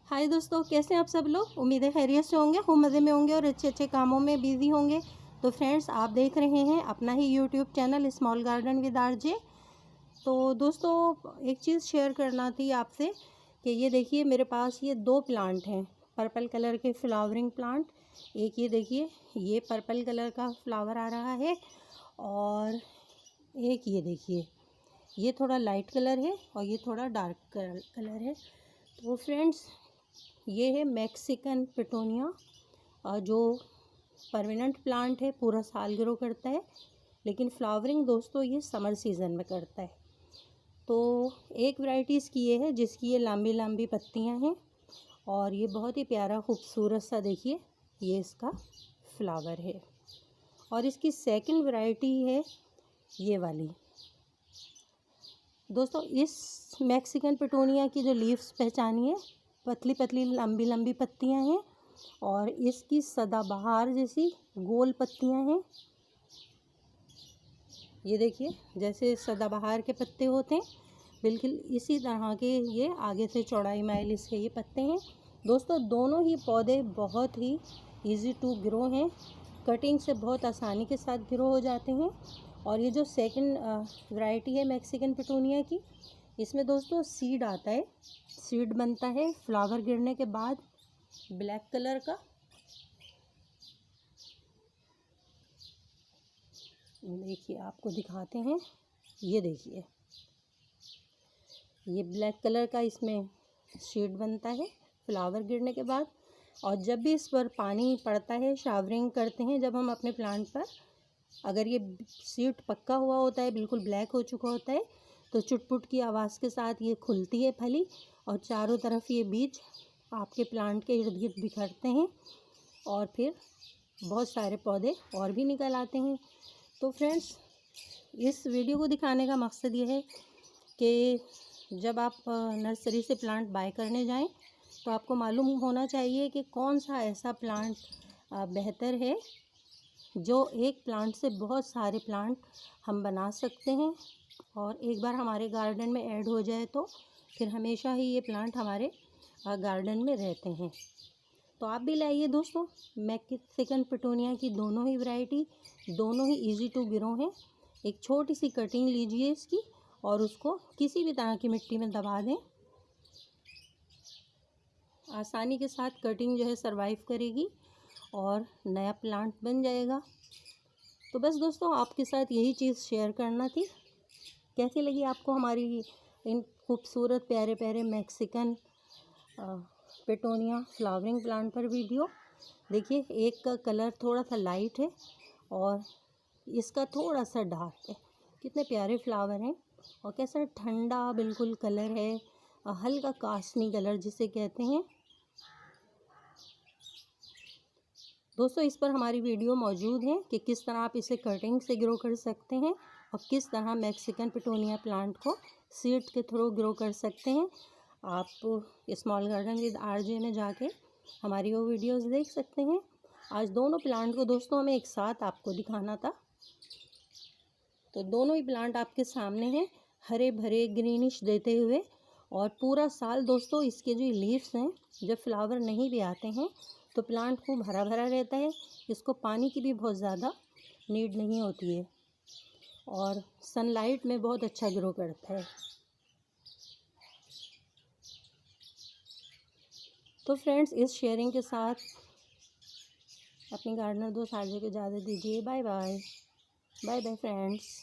हाय दोस्तों, कैसे हैं आप सब लोग। उम्मीद है खैरियत से होंगे, खूब मज़े में होंगे और अच्छे अच्छे कामों में बिजी होंगे। तो फ्रेंड्स, आप देख रहे हैं अपना ही YouTube channel small garden with RJ. तो दोस्तों, एक चीज़ शेयर करना थी आपसे कि ये देखिए मेरे पास ये दो प्लांट हैं, पर्पल कलर के फ्लावरिंग प्लांट। एक ये देखिए, ये पर्पल कलर का फ्लावर आ रहा है और एक ये देखिए, ये थोड़ा लाइट कलर है और ये थोड़ा डार्क कलर है। तो फ्रेंड्स, ये है मैक्सिकन पिटोनिया, जो परमानेंट प्लांट है, पूरा साल ग्रो करता है, लेकिन फ्लावरिंग दोस्तों ये समर सीज़न में करता है। तो एक वैरायटी इसकी ये है जिसकी ये लंबी लंबी पत्तियां हैं और ये बहुत ही प्यारा खूबसूरत सा देखिए ये इसका फ्लावर है। और इसकी सेकंड वैरायटी है ये वाली। दोस्तों, इस मैक्सिकन पिटोनिया की जो लीव्स पहचानिए, पतली पतली लंबी लंबी पत्तियां हैं और इसकी सदाबहार जैसी गोल पत्तियां हैं। ये देखिए, जैसे सदाबहार के पत्ते होते हैं बिल्कुल इसी तरह के ये आगे से चौड़ाई माइल इसके ये पत्ते हैं। दोस्तों, दोनों ही पौधे बहुत ही इजी टू ग्रो हैं, कटिंग से बहुत आसानी के साथ ग्रो हो जाते हैं। और ये जो सेकंड वैरायटी है मैक्सिकन पिटोनिया की, इसमें दोस्तों सीड आता है, सीड बनता है फ्लावर गिरने के बाद ब्लैक कलर का। देखिए, आपको दिखाते हैं, ये देखिए, ये ब्लैक कलर का इसमें सीड बनता है फ्लावर गिरने के बाद। और जब भी इस पर पानी पड़ता है, शावरिंग करते हैं जब हम अपने प्लांट पर, अगर ये सीड पक्का हुआ होता है, बिल्कुल ब्लैक हो चुका होता है, तो चुटपुट की आवाज़ के साथ ये खुलती है फली और चारों तरफ ये बीज आपके प्लांट के इर्द गिर्द बिखरते हैं और फिर बहुत सारे पौधे और भी निकल आते हैं। तो फ्रेंड्स, इस वीडियो को दिखाने का मकसद ये है कि जब आप नर्सरी से प्लांट बाय करने जाएं तो आपको मालूम होना चाहिए कि कौन सा ऐसा प्लांट बेहतर है जो एक प्लांट से बहुत सारे प्लांट हम बना सकते हैं और एक बार हमारे गार्डन में ऐड हो जाए तो फिर हमेशा ही ये प्लांट हमारे गार्डन में रहते हैं। तो आप भी लाइए दोस्तों, मैक्सिकन पिटोनिया की दोनों ही वैरायटी, दोनों ही इजी टू ग्रो हैं। एक छोटी सी कटिंग लीजिए इसकी और उसको किसी भी तरह की मिट्टी में दबा दें, आसानी के साथ कटिंग जो है सरवाइव करेगी और नया प्लांट बन जाएगा। तो बस दोस्तों, आपके साथ यही चीज़ शेयर करना थी। कैसी लगी आपको हमारी इन खूबसूरत प्यारे प्यारे मैक्सिकन पिटोनिया फ्लावरिंग प्लांट पर वीडियो। देखिए, एक का कलर थोड़ा सा लाइट है और इसका थोड़ा सा डार्क है। कितने प्यारे फ्लावर हैं और कैसा ठंडा बिल्कुल कलर है, हल्का कास्नी कलर जिसे कहते हैं। दोस्तों, इस पर हमारी वीडियो मौजूद है कि किस तरह आप इसे कटिंग से ग्रो कर सकते हैं और किस तरह मैक्सिकन पिटोनिया प्लांट को सीड के थ्रू ग्रो कर सकते हैं। आप स्मॉल गार्डन विद आरजे में जाके हमारी वो वीडियोस देख सकते हैं। आज दोनों प्लांट को दोस्तों हमें एक साथ आपको दिखाना था, तो दोनों ही प्लांट आपके सामने हैं, हरे भरे ग्रीनिश देते हुए। और पूरा साल दोस्तों इसके जो लीव्स हैं, जब फ्लावर नहीं भी आते हैं तो प्लांट खूब हरा भरा रहता है, इसको पानी की भी बहुत ज़्यादा नीड नहीं होती है और सनलाइट में बहुत अच्छा ग्रो करता है। तो फ्रेंड्स, इस शेयरिंग के साथ अपनी गार्डनर दोस्त आरजे को इजाज़त दीजिए। Bye bye, bye bye friends.